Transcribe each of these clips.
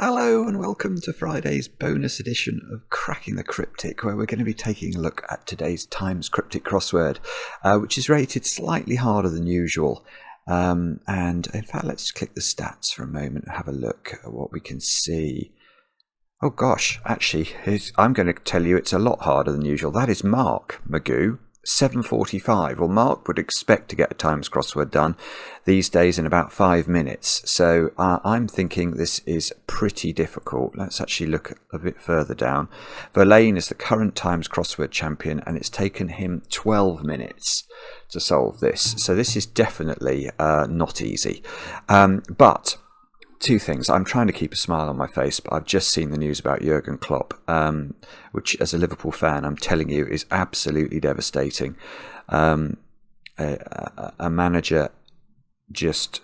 Hello and welcome to Friday's bonus edition of Cracking the Cryptic, where we're going to be taking a look at today's Times Cryptic crossword, which is rated slightly harder than usual. And in fact, let's click the stats for a moment and have a look at what we can see. Oh gosh, actually, I'm going to tell you it's a lot harder than usual. That is Mark Magoo, 7:45. Well, Mark would expect to get a Times crossword done these days in about 5 minutes. So I'm thinking this is pretty difficult. Let's actually look a bit further down. Verlaine is the current Times crossword champion, and it's taken him 12 minutes to solve this. So this is definitely not easy. But two things. I'm trying to keep a smile on my face, but I've just seen the news about Jurgen Klopp, which, as a Liverpool fan, I'm telling you, is absolutely devastating. A manager just,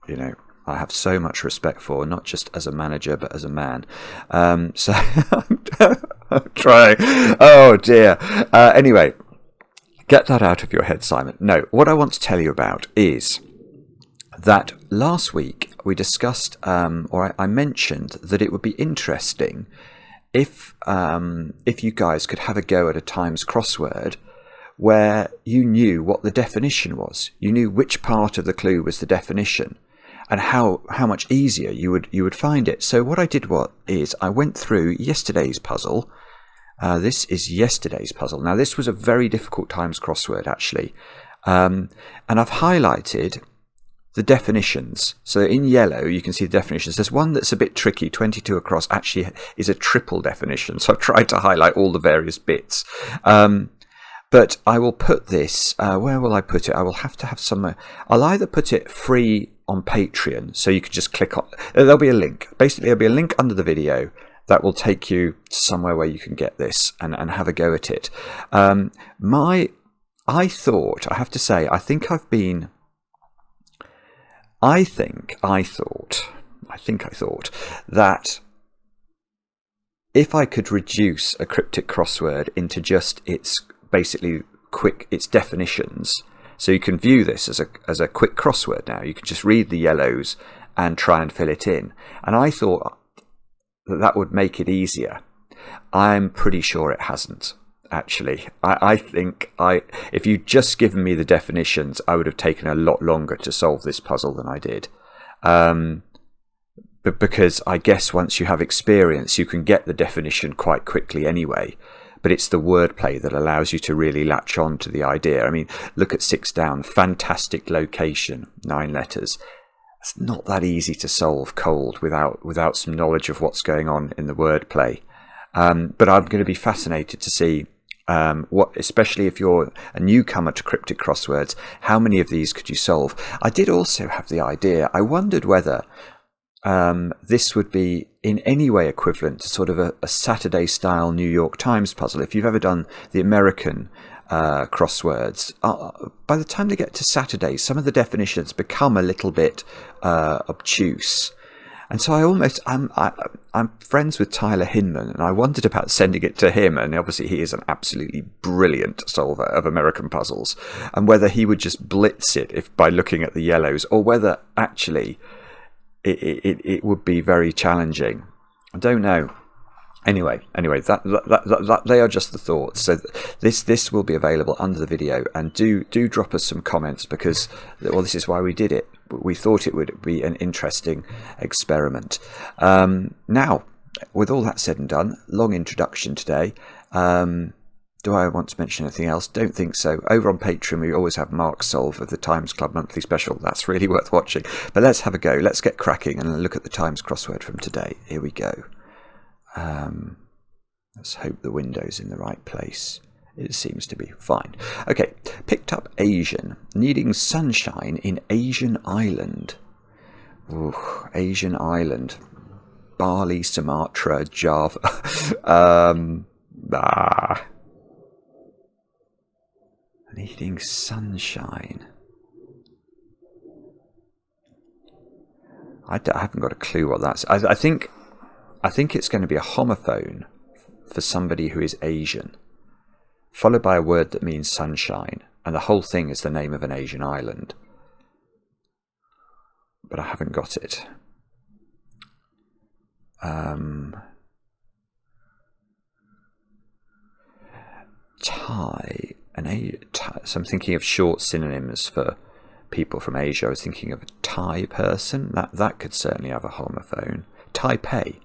I have so much respect for, not just as a manager, but as a man. So I'm trying. Oh, dear. Anyway, get that out of your head, Simon. No, what I want to tell you about is that last week we discussed, I mentioned that it would be interesting if you guys could have a go at a Times crossword where you knew what the definition was. You knew which part of the clue was the definition, and how much easier you would find it. So what I did is I went through yesterday's puzzle. This is yesterday's puzzle. Now, this was a very difficult Times crossword, actually, and I've highlighted the definitions. So in yellow you can see the definitions. There's one that's a bit tricky. 22 across actually is a triple definition, so I've tried to highlight all the various bits. But I will put this, where will I put it? I will have to have some, I'll either put it free on Patreon, so you can just click on, there'll be a link. Basically there'll be a link under the video that will take you to somewhere where you can get this and have a go at it. I thought that if I could reduce a cryptic crossword into just its definitions, so you can view this as a quick crossword now. You can just read the yellows and try and fill it in. And I thought that would make it easier. I'm pretty sure it hasn't. Actually, I think if you'd just given me the definitions, I would have taken a lot longer to solve this puzzle than I did. But because I guess once you have experience, you can get the definition quite quickly anyway. But it's the wordplay that allows you to really latch on to the idea. I mean, look at 6 down. Fantastic location, 9 letters. It's not that easy to solve cold without some knowledge of what's going on in the wordplay. But I'm going to be fascinated to see especially if you're a newcomer to cryptic crosswords, how many of these could you solve? I did also have the idea, I wondered whether this would be in any way equivalent to sort of a Saturday style New York Times puzzle. If you've ever done the American crosswords, by the time they get to Saturday, some of the definitions become a little bit obtuse. And so I'm friends with Tyler Hinman, and I wondered about sending it to him, and obviously he is an absolutely brilliant solver of American puzzles, and whether he would just blitz it by looking at the yellows, or whether actually it would be very challenging. I don't know. Anyway, that they are just the thoughts. So this will be available under the video, and do drop us some comments, because this is why we did it. We thought it would be an interesting experiment. Now, with all that said and done, long introduction today. Do I want to mention anything else? Don't think so. Over on Patreon, we always have Mark's Solve of the Times Club Monthly Special. That's really worth watching. But let's have a go. Let's get cracking and look at the Times crossword from today. Here we go. Let's hope the window's in the right place. It seems to be fine. Okay, picked up Asian, needing sunshine in Asian island. Ooh, Asian island. Bali, Sumatra, Java. Needing sunshine. I haven't got a clue what that's. I think it's going to be a homophone for somebody who is Asian, followed by a word that means sunshine, and the whole thing is the name of an Asian island. But I haven't got it. Thai, so I'm thinking of short synonyms for people from Asia. I was thinking of a Thai person. That could certainly have a homophone. Taipei.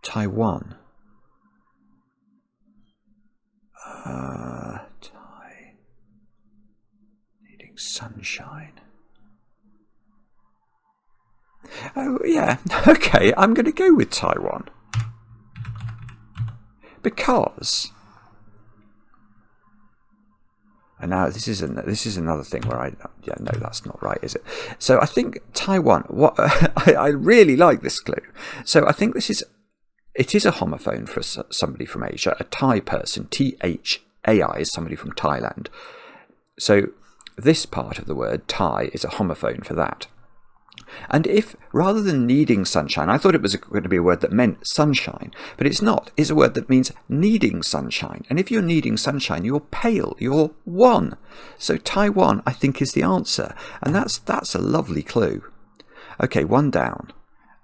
Taiwan. Thai. Needing sunshine. Oh, yeah. Okay, I'm going to go with Taiwan. Because... And now this is another thing where no, that's not right, is it? So I think Taiwan. I really like this clue. So I think it is a homophone for somebody from Asia. A Thai person, Thai, is somebody from Thailand. So this part of the word Thai is a homophone for that. And if, rather than needing sunshine, I thought it was going to be a word that meant sunshine, but it's not. It's a word that means needing sunshine. And if you're needing sunshine, you're pale, you're wan. So Taiwan, I think, is the answer. And that's a lovely clue. Okay, one down.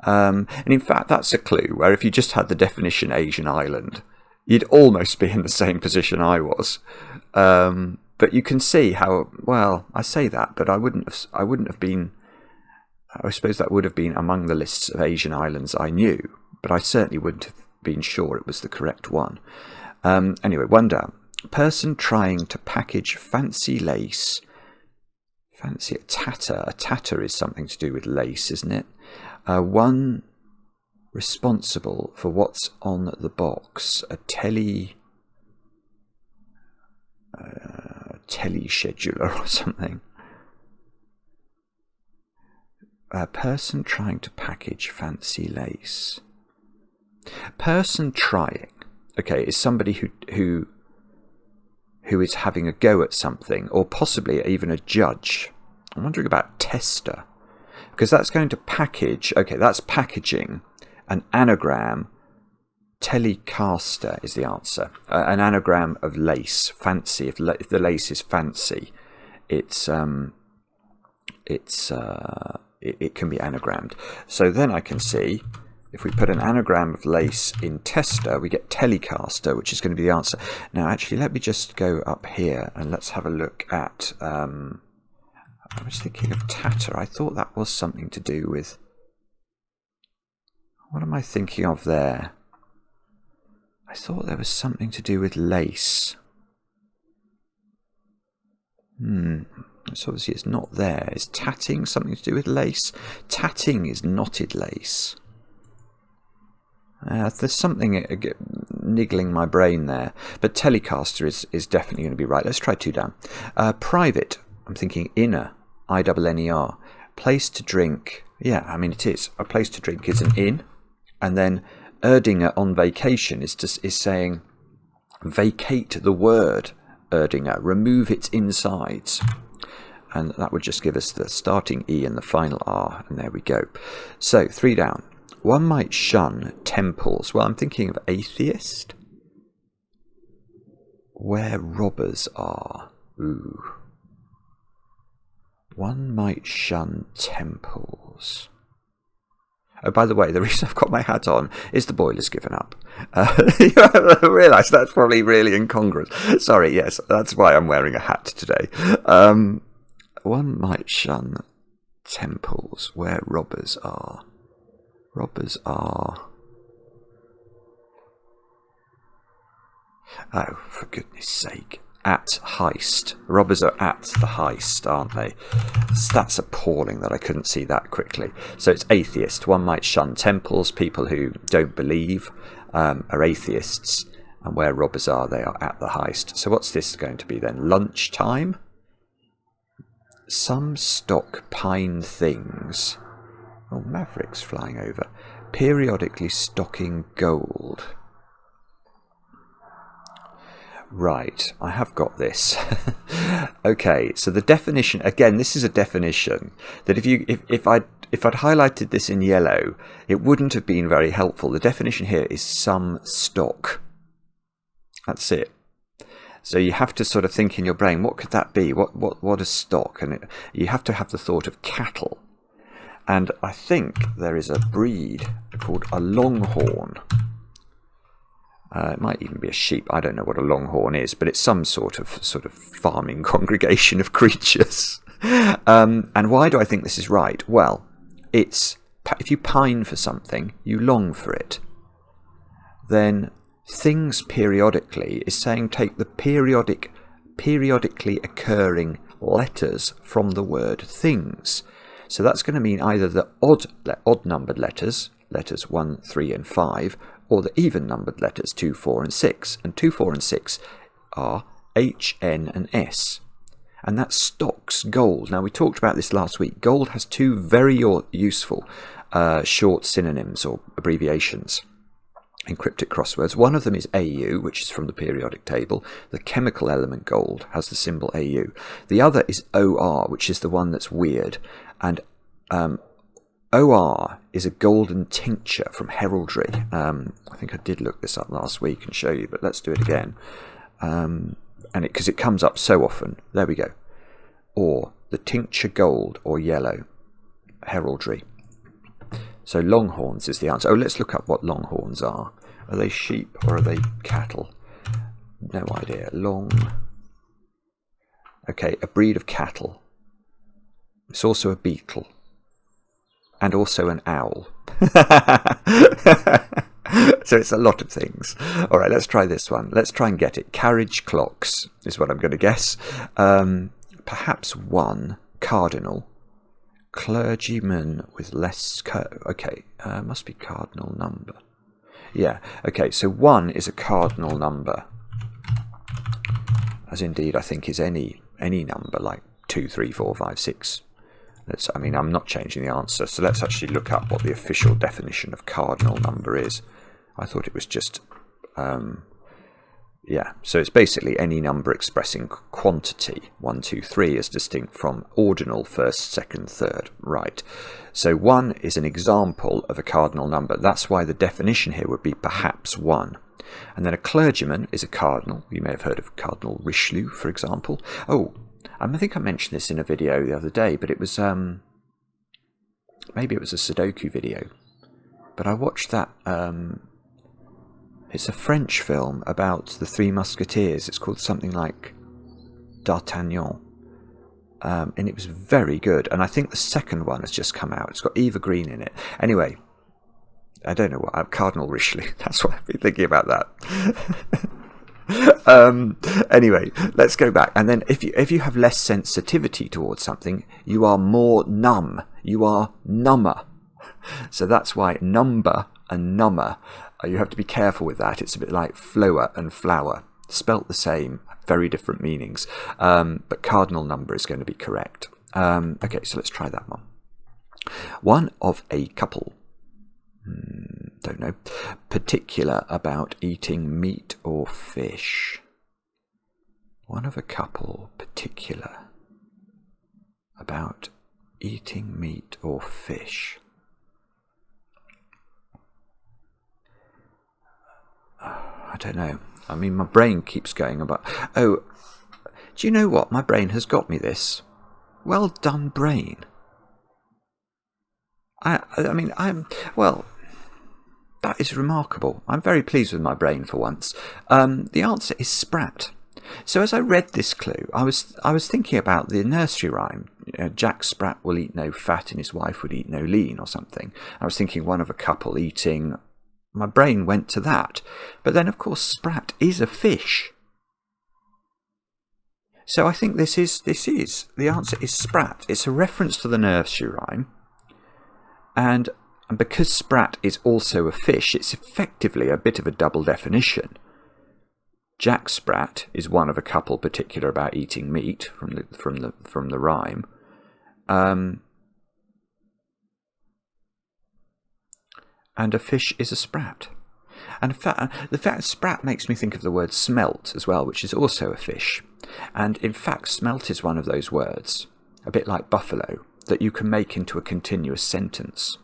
And in fact, that's a clue where if you just had the definition Asian island, you'd almost be in the same position I was. But you can see how, well, I say that, but I wouldn't have been... I suppose that would have been among the lists of Asian islands I knew, but I certainly wouldn't have been sure it was the correct one. Anyway, one down. Person trying to package fancy lace. Fancy a tatter. A tatter is something to do with lace, isn't it? One responsible for what's on the box. A telescheduler or something. A person trying to package fancy lace. Person trying, okay, is somebody who is having a go at something, or possibly even a judge. I'm wondering about tester, because that's going to package. Okay, that's packaging. An anagram. Telecaster is the answer. An anagram of lace, fancy. If the lace is fancy, it can be anagrammed. So then I can see, if we put an anagram of lace in tester, we get telecaster, which is going to be the answer. Now, actually, let me just go up here and let's have a look at... I was thinking of tatter. I thought that was something to do with... What am I thinking of there? I thought there was something to do with lace. So obviously it's not there. Is tatting something to do with lace? Tatting is knotted lace. There's something niggling my brain there. But telecaster is definitely going to be right. Let's try two down. Private. I'm thinking inner. I-N-N-E-R. Place to drink. Yeah, I mean it is. A place to drink is an inn. And then Erdinger on vacation is saying vacate the word Erdinger. Remove its insides. And that would just give us the starting E and the final R. And there we go. So, three down. One might shun temples. Well, I'm thinking of atheist. Where robbers are. Ooh. One might shun temples. Oh, by the way, the reason I've got my hat on is the boiler's given up. I realise that's probably really incongruous. Sorry, yes, that's why I'm wearing a hat today. One might shun temples where robbers are. Robbers are... Oh, for goodness sake. At heist. Robbers are at the heist, aren't they? That's appalling that I couldn't see that quickly. So it's atheist. One might shun temples. People who don't believe are atheists. And where robbers are, they are at the heist. So what's this going to be then? Lunchtime? Some stock pine things. Oh, mavericks flying over. Periodically stocking gold. Right, I have got this. Okay, so the definition, again, this is a definition that if I'd highlighted this in yellow, it wouldn't have been very helpful. The definition here is some stock. That's it. So you have to sort of think in your brain, what could that be? What is stock? And you have to have the thought of cattle. And I think there is a breed called a longhorn. It might even be a sheep. I don't know what a longhorn is, but it's some sort of farming congregation of creatures. And why do I think this is right? Well, it's if you pine for something, you long for it. Then things periodically is saying take the periodically occurring letters from the word things. So that's going to mean either the odd numbered letters 1, 3 and 5, or the even numbered letters 2, 4 and 6. And 2, 4 and 6 are H, N and S. And that stocks gold. Now, we talked about this last week. Gold has two very useful short synonyms or abbreviations in cryptic crosswords. One of them is AU, which is from the periodic table. The chemical element gold has the symbol AU. The other is OR, which is the one that's weird. And OR is a golden tincture from heraldry. I think I did look this up last week and show you, but let's do it again. And because it comes up so often. There we go. Or the tincture gold or yellow heraldry. So longhorns is the answer. Oh, let's look up what longhorns are. Are they sheep or are they cattle? No idea. Okay, a breed of cattle. It's also a beetle. And also an owl. So it's a lot of things. All right, let's try this one. Let's try and get it. Carriage clocks is what I'm going to guess. Perhaps 1. Cardinal. Clergyman with less... must be cardinal number. Yeah, okay, so 1 is a cardinal number. As indeed, I think, is any number, like 2, 3, 4, 5, 6. I'm not changing the answer, so let's actually look up what the official definition of cardinal number is. I thought it was just... so it's basically any number expressing quantity, 1, 2, 3, as distinct from ordinal, first, second, third. Right. So 1 is an example of a cardinal number. That's why the definition here would be perhaps 1. And then a clergyman is a cardinal. You may have heard of Cardinal Richelieu, for example. Oh, I think I mentioned this in a video the other day, but it was... maybe it was a Sudoku video. But I watched that... it's a French film about the Three Musketeers. It's called something like D'Artagnan. And it was very good. And I think the second one has just come out. It's got Eva Green in it. Anyway, I don't know what... Cardinal Richelieu. That's what I've been thinking about that. Anyway, let's go back. And then if you have less sensitivity towards something, you are more numb. You are number. So that's why number and number... you have to be careful with that. It's a bit like flower and flower. Spelt the same, very different meanings. But cardinal number is going to be correct. Okay, so let's try that one. One of a couple. Don't know. Particular about eating meat or fish. One of a couple. Particular about eating meat or fish. I don't know. I mean, my brain keeps going about... Oh, do you know what? My brain has got me this. Well done, brain. Well, that is remarkable. I'm very pleased with my brain for once. The answer is sprat. So as I read this clue, I was thinking about the nursery rhyme. Jack Sprat will eat no fat and his wife would eat no lean or something. I was thinking one of a couple eating... My brain went to that. But then, of course, sprat is a fish. So I think this is. The answer is sprat. It's a reference to the nursery rhyme. And because sprat is also a fish, it's effectively a bit of a double definition. Jack Sprat is one of a couple particular about eating meat from the rhyme. And a fish is a sprat. And the fact sprat makes me think of the word smelt as well, which is also a fish. And in fact, smelt is one of those words, a bit like buffalo, that you can make into a continuous sentence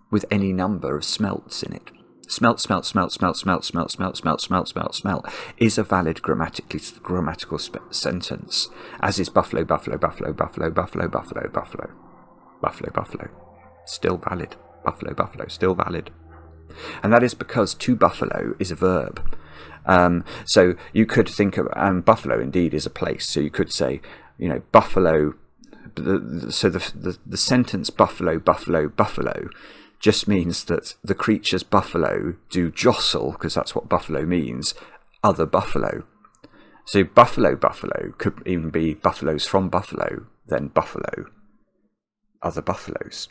with any number of smelts in it. Smelt, smelt, smelt, smelt, smelt, smelt, smelt, smelt, smelt, smelt, smelt is a valid grammatical sentence, as is buffalo, buffalo, buffalo, buffalo, buffalo, buffalo, buffalo, buffalo, buffalo. Still valid. Buffalo, buffalo, still valid. And that is because to buffalo is a verb. So you could think of, buffalo indeed is a place. So you could say, buffalo. So the sentence buffalo, buffalo, buffalo just means that the creatures buffalo do jostle, because that's what buffalo means, other buffalo. So buffalo, buffalo could even be buffaloes from buffalo, then buffalo, other buffaloes.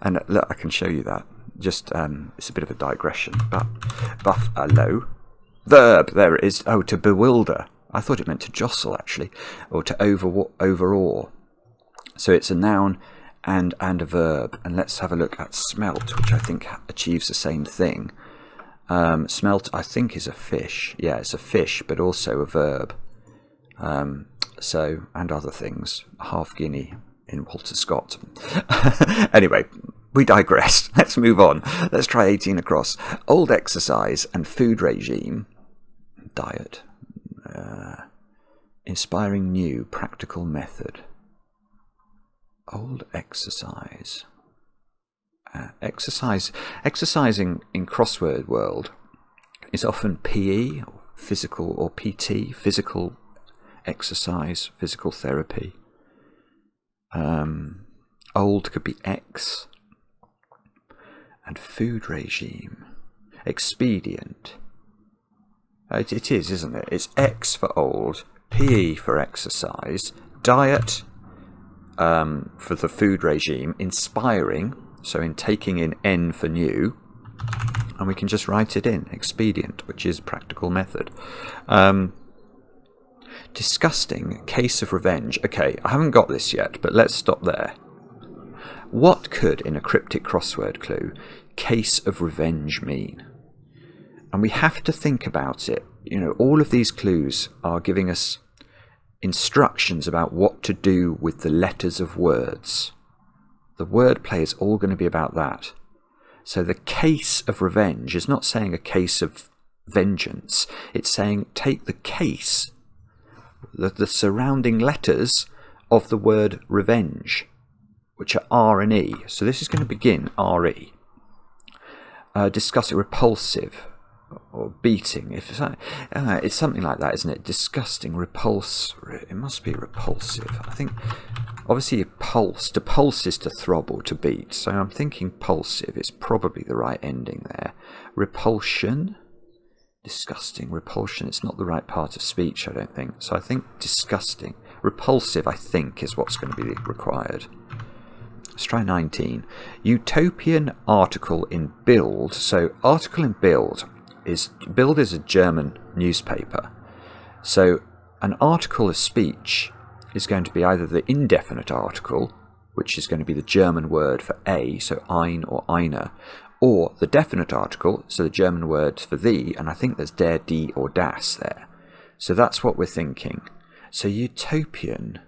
And look, I can show you that. Just it's a bit of a digression, but buffalo, verb, there it is. Oh, to bewilder. I thought it meant to jostle, actually, or to overawe. So it's a noun and a verb. And let's have a look at smelt, which I think achieves the same thing. Smelt, I think, is a fish. Yeah, it's a fish, but also a verb. So, and other things. Half guinea in Walter Scott. Anyway, we digress. Let's move on. Let's try 18 across. Old exercise and food regime. Diet. Inspiring new practical method. Old exercise. Exercising in crossword world is often PE, or physical, or PT, physical exercise, physical therapy. Old could be X. And food regime. Expedient. It is, isn't it? It's X for old, PE for exercise, diet for the food regime, inspiring, so in taking in N for new, and we can just write it in, expedient, which is practical method. Disgusting, case of revenge. Okay, I haven't got this yet, but let's stop there. What could, in a cryptic crossword clue, case of revenge mean? And we have to think about it. All of these clues are giving us instructions about what to do with the letters of words. The wordplay is all going to be about that. So the case of revenge is not saying a case of vengeance. It's saying take the case, the surrounding letters of the word revenge, which are R and E. So this is going to begin R-E. Disgusting, repulsive, or beating. It's something like that, isn't it? Disgusting, repulse. It must be repulsive. I think, obviously, pulse. To pulse is to throb or to beat. So I'm thinking pulsive is probably the right ending there. Repulsion. Disgusting, repulsion. It's not the right part of speech, I don't think. So I think disgusting. Repulsive, I think, is what's going to be required. Let's try 19. Utopian article in Bild. So article in Bild is a German newspaper. So an article of speech is going to be either the indefinite article, which is going to be the German word for a, so ein or eine, or the definite article, so the German word for the, and I think there's der, die, or das there. So that's what we're thinking. So utopian,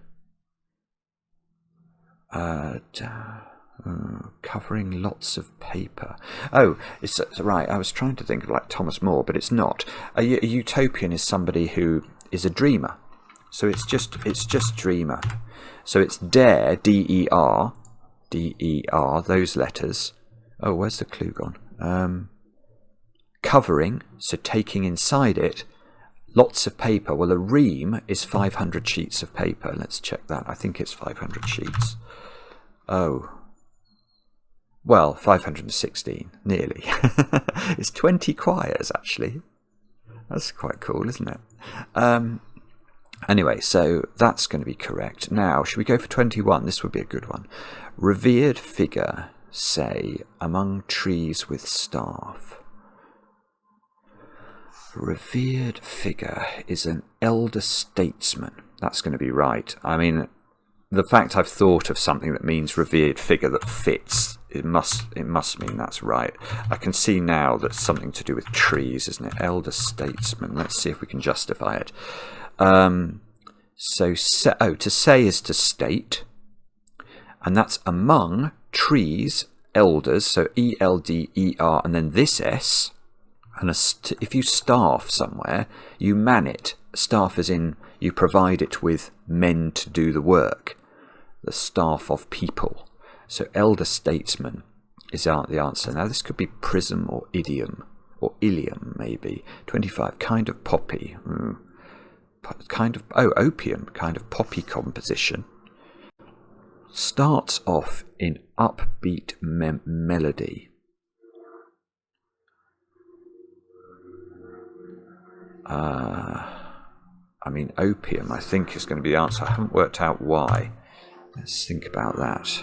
covering lots of paper. Oh, it's right. I was trying to think of like Thomas More, but it's not. A utopian is somebody who is a dreamer. So it's just dreamer. So it's der, D-E-R, D-E-R, those letters. Oh, where's the clue gone? Covering, so taking inside it, lots of paper. Well, a ream is 500 sheets of paper. Let's check that. I think it's 500 sheets. Oh. Well, 516, nearly. It's 20 quires, actually. That's quite cool, isn't it? Anyway, so that's going to be correct. Now, should we go for 21? This would be a good one. Revered figure, say, among trees with staff. Revered figure is an elder statesman. That's going to be right. I mean, the fact I've thought of something that means revered figure that fits, it must mean that's right. I can see now that's something to do with trees, isn't it? Elder statesman. Let's see if we can justify it. To say is to state, and that's among trees, elders, so E-L-D-E-R, and then this S, and if you staff somewhere, you man it. Staff as in you provide it with men to do the work, the staff of people. So elder statesman is the answer. Now this could be prism or idiom, or ilium maybe. 25, kind of poppy. Kind of, opium, kind of poppy composition. Starts off in upbeat melody. I mean, opium, I think, is going to be the answer. I haven't worked out why. Let's think about that.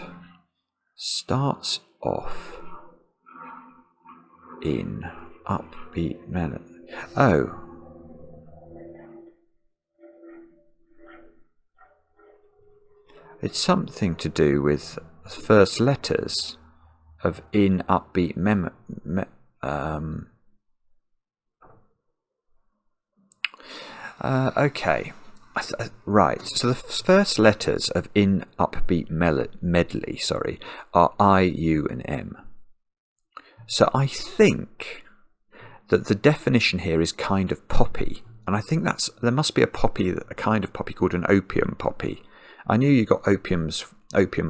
Starts off in upbeat melody. Oh. It's something to do with first letters of in upbeat okay. Right, so the first letters of in upbeat medley, are I, U and M. So I think that the definition here is kind of poppy, and I think there must be a kind of poppy called an opium poppy. I knew you got opium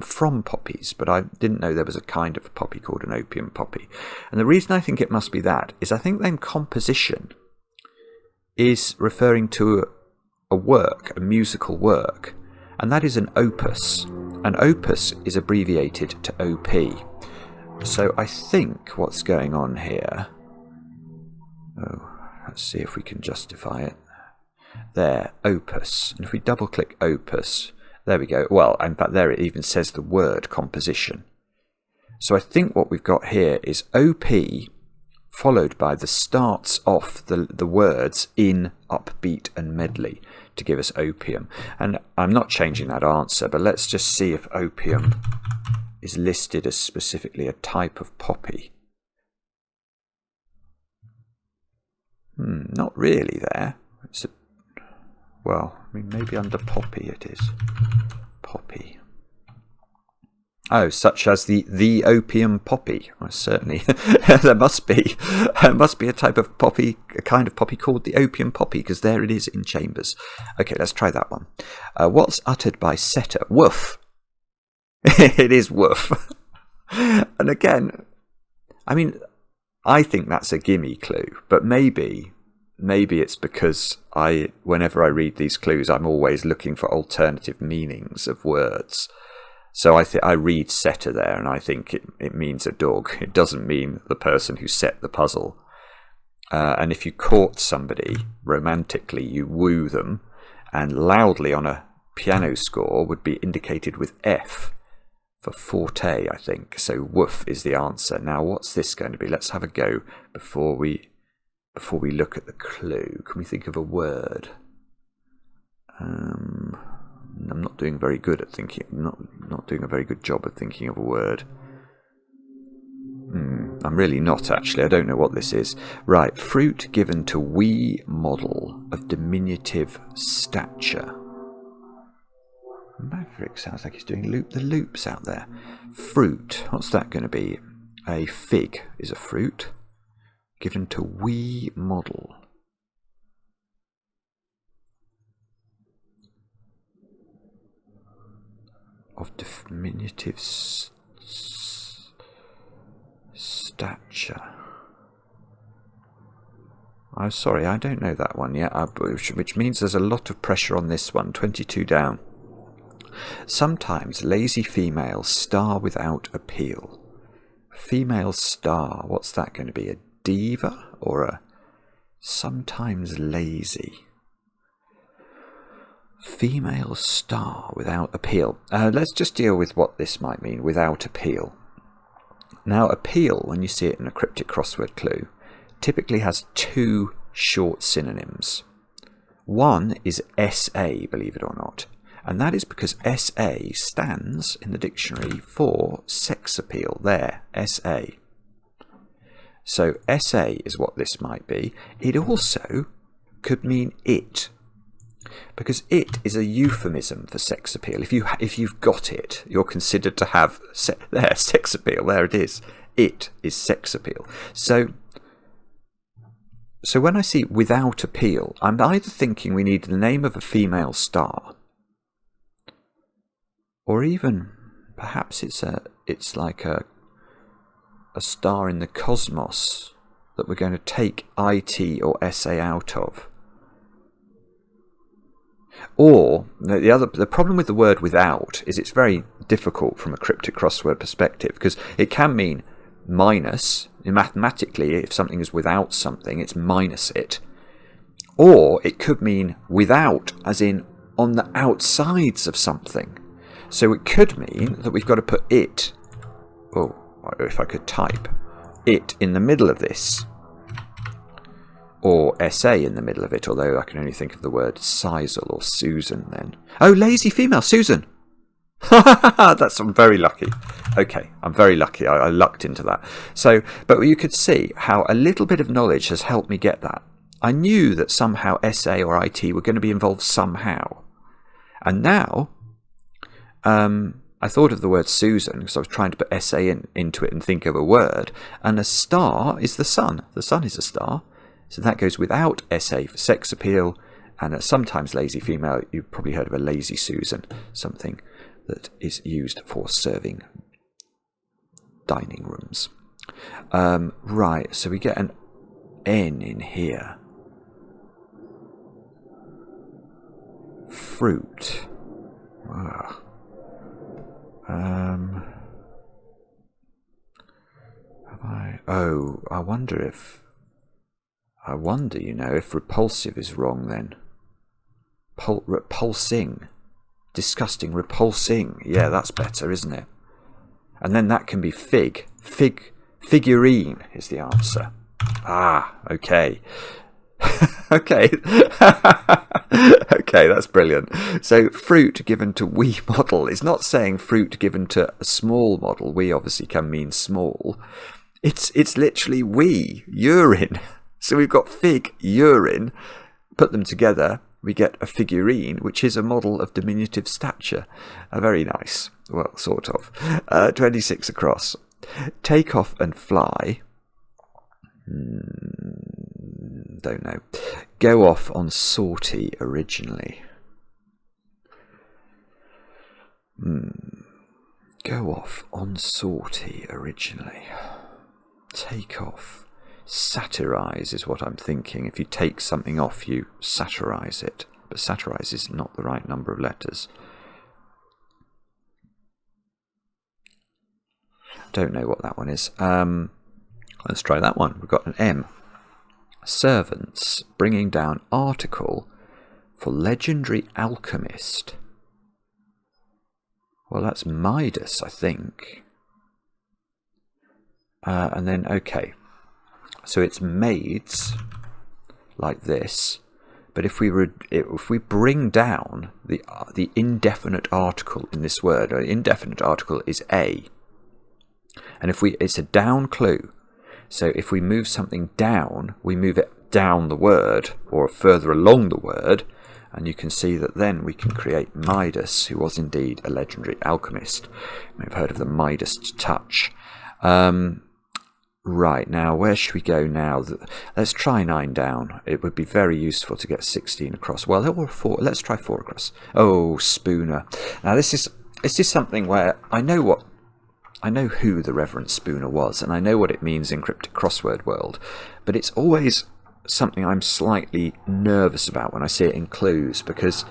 from poppies, but I didn't know there was a kind of poppy called an opium poppy. And the reason I think it must be that is I think then composition is referring to a work, a musical work, and that is an opus. An opus is abbreviated to OP. So I think what's going on here... let's see if we can justify it. There, opus. And if we double-click opus... There we go. Well, in fact, there it even says the word composition. So I think what we've got here is OP followed by the starts off the words in, upbeat and medley to give us opium. And I'm not changing that answer, but let's just see if opium is listed as specifically a type of poppy. Not really there. Well, I mean, maybe under poppy it is. Poppy. Oh, such as the opium poppy. Well, certainly, there must be a type of poppy, a kind of poppy called the opium poppy, because there it is in chambers. Okay, let's try that one. What's uttered by setter? Woof. It is woof. And again, I mean, I think that's a gimme clue, but maybe it's because whenever I read these clues, I'm always looking for alternative meanings of words. So I read setter there, and I think it means a dog. It doesn't mean the person who set the puzzle. And if you court somebody romantically, you woo them, and loudly on a piano score would be indicated with F for forte, I think. So woof is the answer. Now, what's this going to be? Let's have a go before we look at the clue. Can we think of a word? I'm not doing very good at thinking. Not doing a very good job of thinking of a word. I'm really not, actually. I don't know what this is. Right, fruit given to wee model of diminutive stature. Maverick sounds like he's doing the loops out there. Fruit. What's that going to be? A fig is a fruit. Given to wee model. Of diminutive stature. I'm sorry, I don't know that one yet, which means there's a lot of pressure on this one. 22 down. Sometimes lazy females star without appeal. Female star, what's that going to be? A diva or a sometimes lazy? Female star without appeal. Let's just deal with what this might mean, without appeal. Now, appeal, when you see it in a cryptic crossword clue, typically has two short synonyms. One is SA, believe it or not, and that is because SA stands in the dictionary for sex appeal. There, SA. So SA is what this might be. It also could mean it, because it is a euphemism for sex appeal. If you've got it, you're considered to have sex appeal. There it is. It is sex appeal. So when I see without appeal, I'm either thinking we need the name of a female star, or even perhaps it's like a star in the cosmos that we're going to take IT or SA out of. Or the problem with the word without is it's very difficult from a cryptic crossword perspective, because it can mean minus. Mathematically, if something is without something, it's minus it. Or it could mean without, as in on the outsides of something. So it could mean that we've got to put it, oh, if I could type, it in the middle of this. Or SA in the middle of it, although I can only think of the word Sisal or Susan then. Oh, lazy female, Susan! I'm very lucky. Okay, I'm very lucky. I lucked into that. So, but you could see how a little bit of knowledge has helped me get that. I knew that somehow SA or IT were going to be involved somehow. And now, I thought of the word Susan because I was trying to put SA into it and think of a word. And a star is the sun. The sun is a star. So that goes without SA for sex appeal. And sometimes lazy female, you've probably heard of a lazy Susan, something that is used for serving dining rooms. Right, so we get an N in here. Fruit. Wow. I wonder, if repulsive is wrong then. Repulsing. Disgusting, repulsing. Yeah, that's better, isn't it? And then that can be fig. Figurine is the answer. Ah, okay. Okay. Okay, that's brilliant. So fruit given to wee model is not saying fruit given to a small model. Wee obviously can mean small. It's literally wee, urine. So we've got fig, urine, put them together, we get a figurine, which is a model of diminutive stature. Very nice. Well, sort of. 26 across. Take off and fly. Don't know. Go off on sortie originally. Go off on sortie originally. Take off. Satirize is what I'm thinking. If you take something off, you satirize it. But satirize is not the right number of letters. Don't know what that one is. Let's try that one. We've got an M. Servants bringing down article for legendary alchemist. Well, that's Midas, I think. And then, okay. So it's maids, like this. But if we bring down the indefinite article in this word, an indefinite article is a. And it's a down clue. So if we move something down, we move it down the word or further along the word. And you can see that then we can create Midas, who was indeed a legendary alchemist. You may have heard of the Midas touch. Right, now where should we go now? Let's try 9 down. It would be very useful to get 16 across. Well, or 4. Let's try 4 across. Oh, Spooner. Now this is something where I know who the Reverend Spooner was, and I know what it means in cryptic crossword world, but it's always something I'm slightly nervous about when I see it in clues, because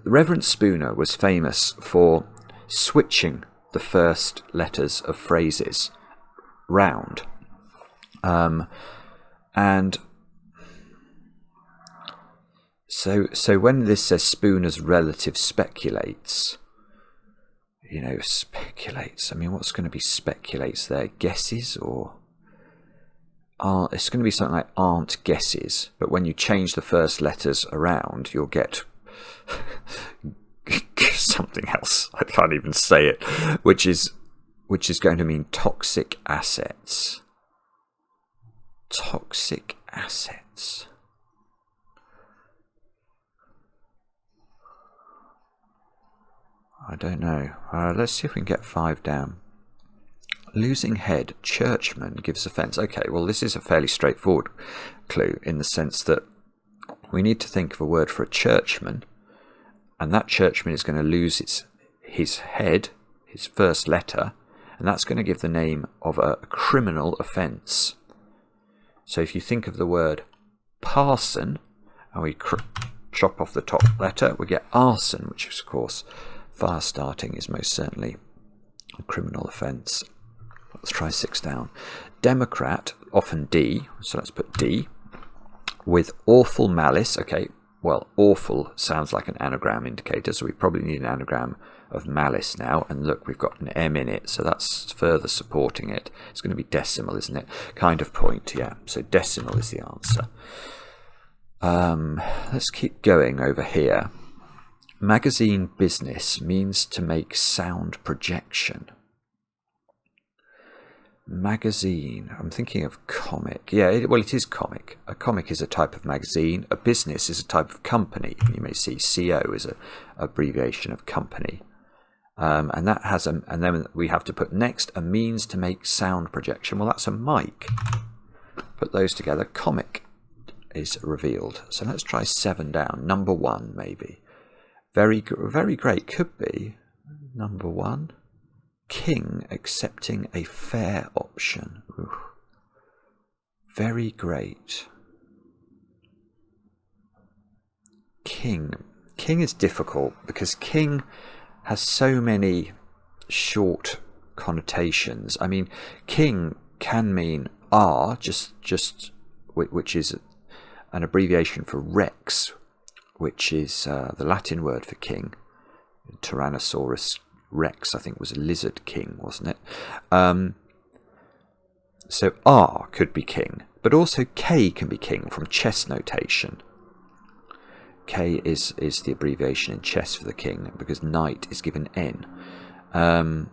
Reverend Spooner was famous for switching the first letters of phrases round, and so when this says Spooner's relative speculates, speculates, I mean, what's going to be speculates there? Guesses, or it's going to be something like aren't guesses, but when you change the first letters around, you'll get something else. I can't even say it, which is going to mean toxic assets. Toxic assets. I don't know. Let's see if we can get 5 down. Losing head, churchman gives offence. Okay, well, this is a fairly straightforward clue in the sense that we need to think of a word for a churchman, and that churchman is going to lose his head his first letter, and that's going to give the name of a criminal offence. So if you think of the word parson, and we chop off the top letter, we get arson, which is, of course, fire starting is most certainly a criminal offence. Let's try 6 down. Democrat, often D, so let's put D. With awful malice, okay, well, awful sounds like an anagram indicator, so we probably need an anagram of malice now. And look, we've got an M in it, so that's further supporting it. It's going to be decimal, isn't it? Kind of point, yeah. So decimal is the answer. Let's keep going over here. Magazine business means to make sound projection. Magazine, I'm thinking of comic. Yeah, well, it is comic. A comic is a type of magazine. A business is a type of company. You may see CO is an abbreviation of company. And that has and then we have to put next a means to make sound projection. Well, that's a mic. Put those together. Comic is revealed. So let's try 7 down. Number 1, maybe. Very great. Could be number 1. King accepting a fair option. Ooh. Very great. King. King is difficult because king has so many short connotations. I mean, king can mean R, which is an abbreviation for Rex, which is the Latin word for king. Tyrannosaurus Rex, I think, was a lizard king, wasn't it? So R could be king, but also K can be king from chess notation. K is the abbreviation in chess for the king, because knight is given N. And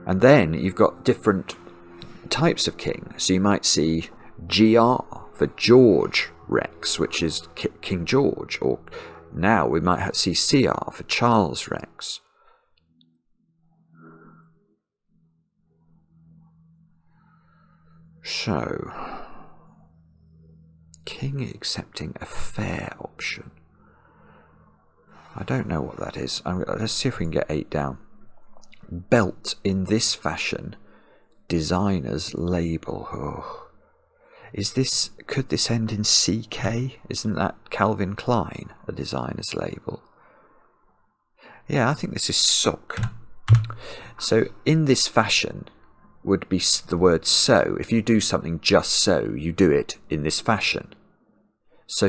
then you've got different types of king. So you might see GR for George Rex, which is King George, or now we might see CR for Charles Rex. So, king accepting a fair option. I don't know what that is. Let's see if we can get 8 down. Belt in this fashion. Designer's label. Oh. Could this end in CK? Isn't that Calvin Klein, a designer's label? Yeah, I think this is sock. So in this fashion would be the word so. If you do something just so, you do it in this fashion. So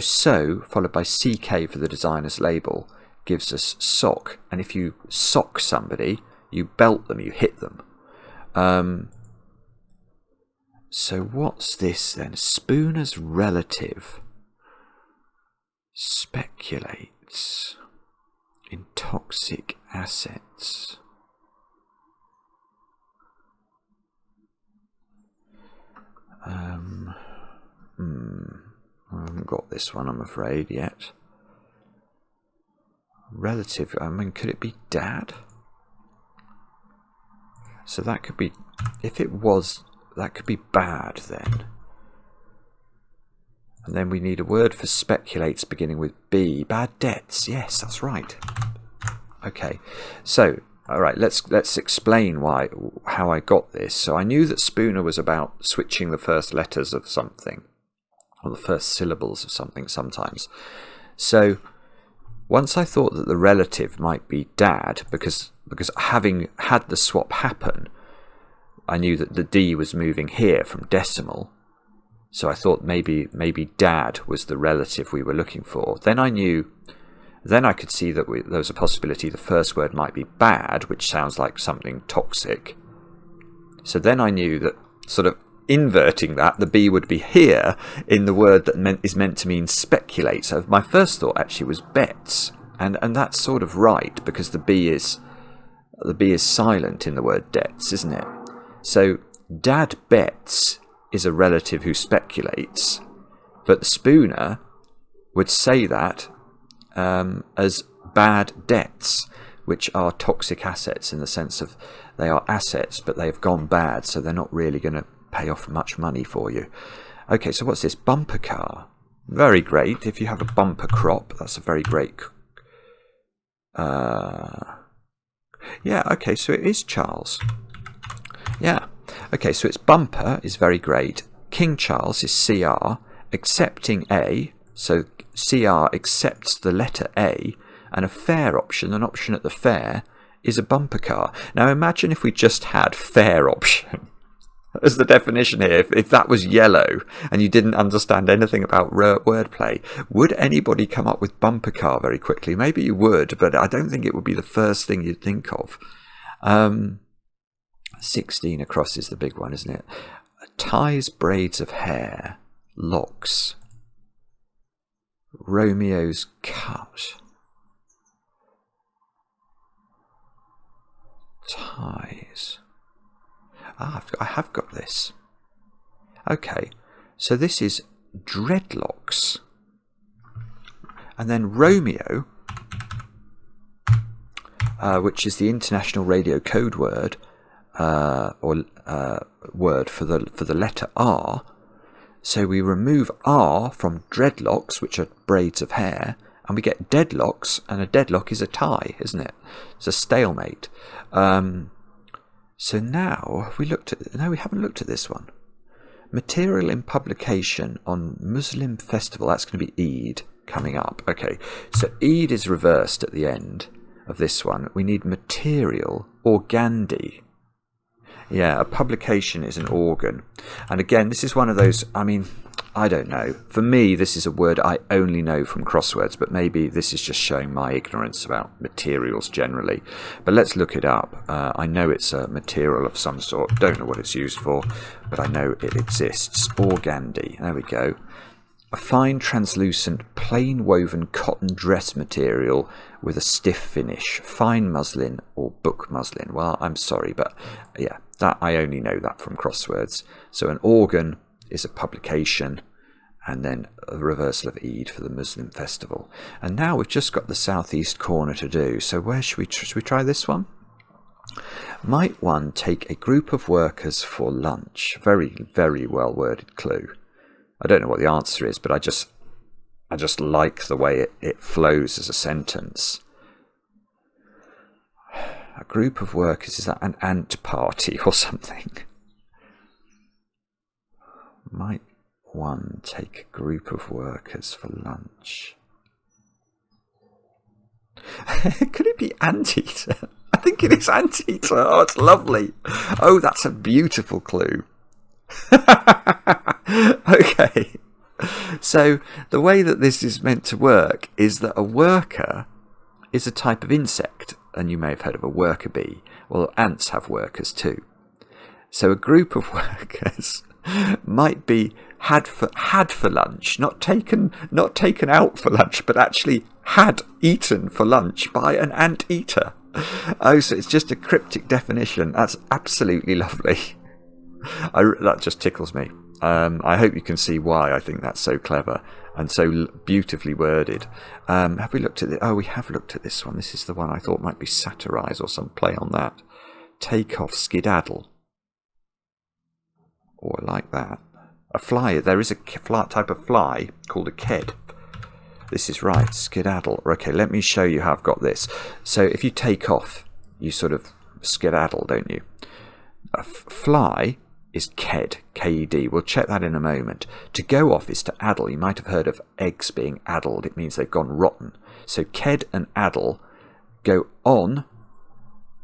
followed by CK for the designer's label gives us sock. And if you sock somebody, you belt them, you hit them. So what's this then? Spooner's relative speculates in toxic assets. I haven't got this one, I'm afraid, yet. Relative, I mean, could it be dad? So that could be, if it was, that could be bad then. And then we need a word for speculates beginning with B. Bad debts. Yes, that's right. Okay. So, all right, let's explain how I got this. So I knew that Spooner was about switching the first letters of something, or the first syllables of something sometimes. So once I thought that the relative might be dad, because having had the swap happen, I knew that the D was moving here from decimal. So I thought maybe dad was the relative we were looking for. Then I could see that there was a possibility the first word might be bad, which sounds like something toxic. So then I knew that, sort of inverting that, the B would be here in the word that is meant to mean speculate. So my first thought actually was bets, and that's sort of right, because the B is silent in the word debts, isn't it? So dad bets is a relative who speculates, but the Spooner would say that as bad debts, which are toxic assets in the sense of they are assets, but they have gone bad, so they're not really going to pay off much money for you. Okay, so what's this? Bumper car. Very great. If you have a bumper crop, that's a very great Yeah, okay, so it is Charles. Yeah. Okay, so its bumper is very great. King Charles is CR, accepting A. So CR accepts the letter A, and a fair option, an option at the fair, is a bumper car. Now imagine if we just had fair option as the definition here. If that was yellow and you didn't understand anything about wordplay, would anybody come up with bumper car very quickly? Maybe you would, but I don't think it would be the first thing you'd think of. 16 across is the big one, isn't it? Ties, braids of hair, locks, Romeo's cut, ties. I have got this. Okay, so this is dreadlocks. And then Romeo, which is the international radio code word, word for the letter R. So we remove R from dreadlocks, which are braids of hair, and we get deadlocks, and a deadlock is a tie, isn't it? It's a stalemate. So now, have we looked at... No, we haven't looked at this one. Material in publication on Muslim festival. That's going to be Eid coming up. Okay, so Eid is reversed at the end of this one. We need material or Gandhi. Yeah, a publication is an organ. And again, this is one of those, I mean, I don't know. For me, this is a word I only know from Crosswords, but maybe this is just showing my ignorance about materials generally. But let's look it up. I know it's a material of some sort. Don't know what it's used for, but I know it exists. Organdy. There we go. A fine, translucent, plain woven cotton dress material with a stiff finish. Fine muslin or book muslin. Well, I'm sorry, but yeah, that I only know that from Crosswords. So an organ is a publication, and then a reversal of Eid for the Muslim festival. And now we've just got the southeast corner to do. So where should we try this one? Might one take a group of workers for lunch? Very, very well worded clue. I don't know what the answer is, but I just like the way it flows as a sentence. A group of workers, is that an ant party or something? Might one take a group of workers for lunch? Could it be anteater? I think it is anteater. Oh, it's lovely. Oh, that's a beautiful clue. Okay, so the way that this is meant to work is that a worker is a type of insect, and you may have heard of a worker bee. Well, ants have workers too. So a group of workers might be had for lunch, not taken out for lunch, but actually had eaten for lunch by an anteater. Oh, so it's just a cryptic definition. That's absolutely lovely. That just tickles me. I hope you can see why I think that's so clever and so beautifully worded. Have we looked at it? Oh, we have looked at this one. This is the one I thought might be satirise or some play on that. Take off, skedaddle. Or like that. A fly. There is a type of fly called a ked. This is right, skedaddle. Okay, let me show you how I've got this. So if you take off, you sort of skedaddle, don't you? A fly is ked, K-E-D. We'll check that in a moment. To go off is to addle. You might have heard of eggs being addled. It means they've gone rotten. So ked and addle go on,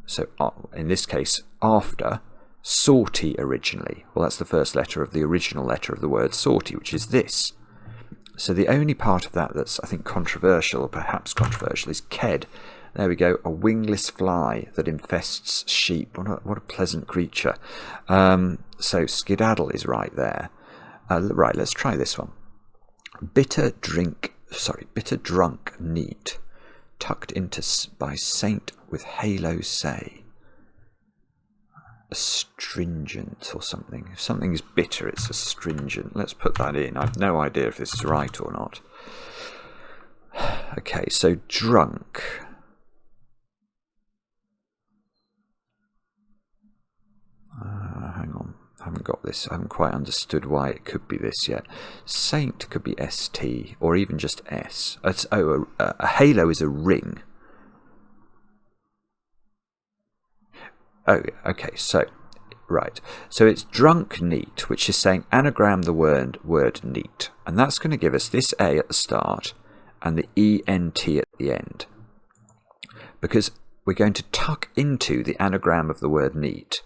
so in this case, after sortie originally. Well, that's the first letter of the original letter of the word sortie, which is this. So the only part of that that's, I think, controversial, or perhaps controversial, is ked. There we go, a wingless fly that infests sheep. What a pleasant creature. So skedaddle is right there. Right, let's try this one. Bitter drunk neat, tucked into by saint with halo say. Astringent or something. If something is bitter, it's astringent. Let's put that in. I've no idea if this is right or not. Okay, so drunk. Hang on. I haven't got this. I haven't quite understood why it could be this yet. Saint could be ST or even just S. A halo is a ring. Oh, okay, so, right. So it's drunk neat, which is saying anagram the word neat. And that's going to give us this A at the start and the ENT at the end. Because we're going to tuck into the anagram of the word neat.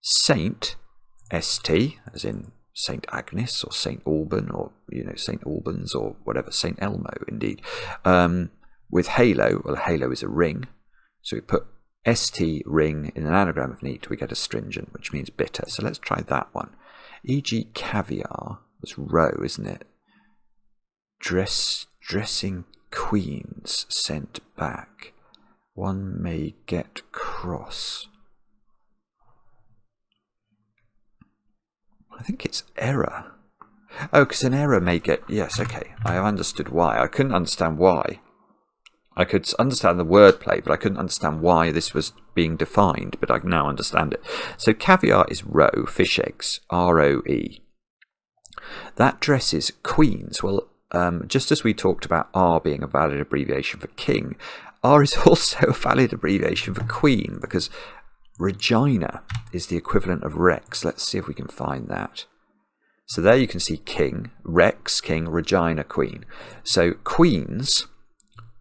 Saint, ST, as in St. Agnes or St. Alban or, St. Albans or whatever, St. Elmo, indeed. With halo, well, halo is a ring. So we put ST ring in an anagram of neat, we get astringent, which means bitter. So let's try that one. E.g. caviar was roe, isn't it? Dressing queens sent back. One may get cross. I think it's error. Oh, because an error may get... Yes, okay. I have understood why. I couldn't understand why. I could understand the wordplay, but I couldn't understand why this was being defined, but I now understand it. So caviar is roe, fish eggs, R-O-E. That dresses queens. Well, just as we talked about R being a valid abbreviation for king, R is also a valid abbreviation for queen, because Regina is the equivalent of Rex. Let's see if we can find that. So there you can see king, Rex, king, Regina, queen. So queens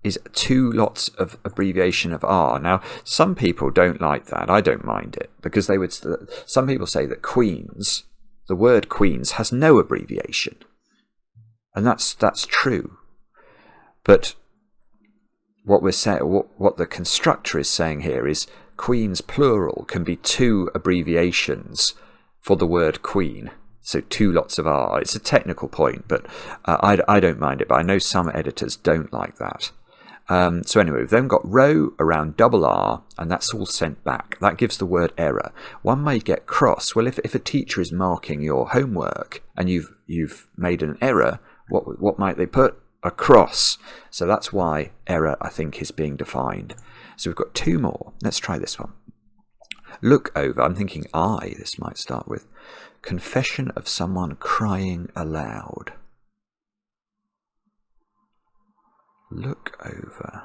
is 2 lots of abbreviation of R. Now, some people don't like that. I don't mind it, because they would. Some people say that queens, the word queens, has no abbreviation, and that's true. But what we're saying, what the constructor is saying here is queens plural can be 2 abbreviations for the word queen. So 2 lots of R. It's a technical point, but I don't mind it. But I know some editors don't like that. So anyway, we've then got row around double R, and that's all sent back. That gives the word error. One may get cross. Well, if a teacher is marking your homework and you've made an error, what might they put? A cross. So that's why error, I think, is being defined. So we've got 2 more. Let's try this one. Look over. I'm thinking this might start with. Confession of someone crying aloud. Look over.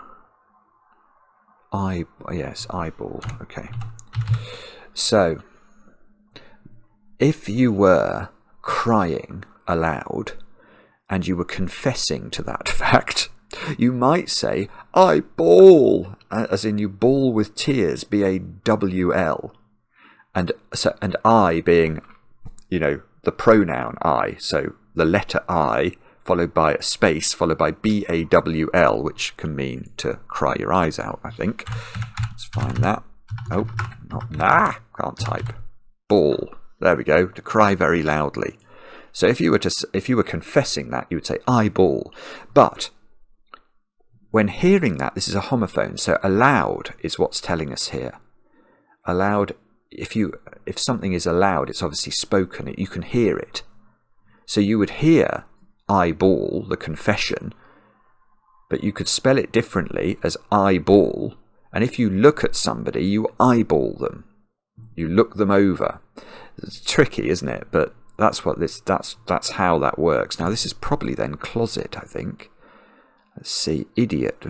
Yes, eyeball. Okay. So, if you were crying aloud and you were confessing to that fact, you might say, I bawl, as in you bawl with tears, B-A-W-L. And I being, the pronoun I, so the letter I, followed by a space, followed by B-A-W-L, which can mean to cry your eyes out, I think. Let's find that. Oh, can't type. Bawl. There we go, to cry very loudly. So if you were confessing that, you would say, I bawl. But when hearing that, this is a homophone, so aloud is what's telling us here. Aloud, if something is aloud, it's obviously spoken, you can hear it. So you would hear eyeball, the confession, but you could spell it differently as eyeball, and if you look at somebody, you eyeball them. You look them over. It's tricky, isn't it? But that's how that works. Now this is probably then closet, I think. Let's see, idiot,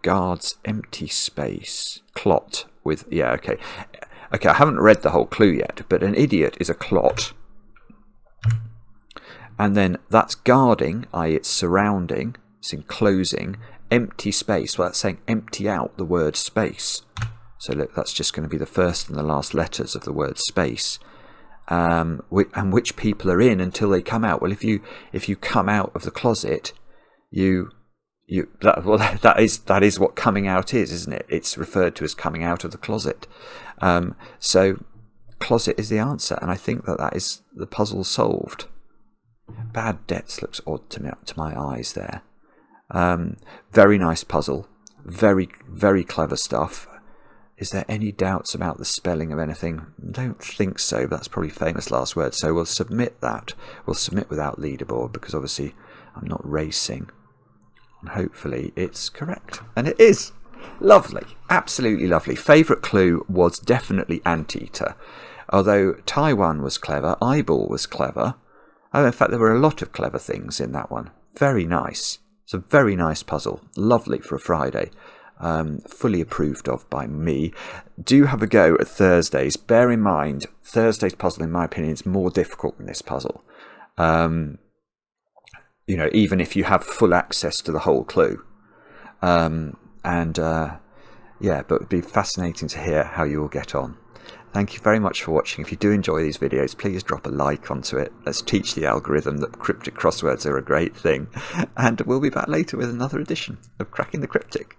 guards empty space, clot with, okay, I haven't read the whole clue yet, but an idiot is a clot. And then that's guarding, i.e. it's surrounding, it's enclosing, empty space. Well, that's saying empty out the word space. So look, that's just going to be the first and the last letters of the word space. And which people are in until they come out. Well, if you come out of the closet, that is what coming out is, isn't it? It's referred to as coming out of the closet. So closet is the answer, and I think that is the puzzle solved. Bad debts looks odd to my eyes there. Very nice puzzle. Very, very clever stuff. Is there any doubts about the spelling of anything? I don't think so, but that's probably famous last word. So we'll submit that. We'll submit without leaderboard, because obviously I'm not racing. And hopefully it's correct. And it is. Lovely. Absolutely lovely. Favourite clue was definitely anteater. Although Taiwan was clever, eyeball was clever. Oh, in fact, there were a lot of clever things in that one. Very nice. It's a very nice puzzle. Lovely for a Friday. fully approved of by me. Do have a go at Thursdays. Bear in mind, Thursday's puzzle, in my opinion, is more difficult than this puzzle. Even if you have full access to the whole clue. Yeah, but it would be fascinating to hear how you will get on. Thank you very much for watching. If you do enjoy these videos, please drop a like onto it. Let's teach the algorithm that cryptic crosswords are a great thing. And we'll be back later with another edition of Cracking the Cryptic.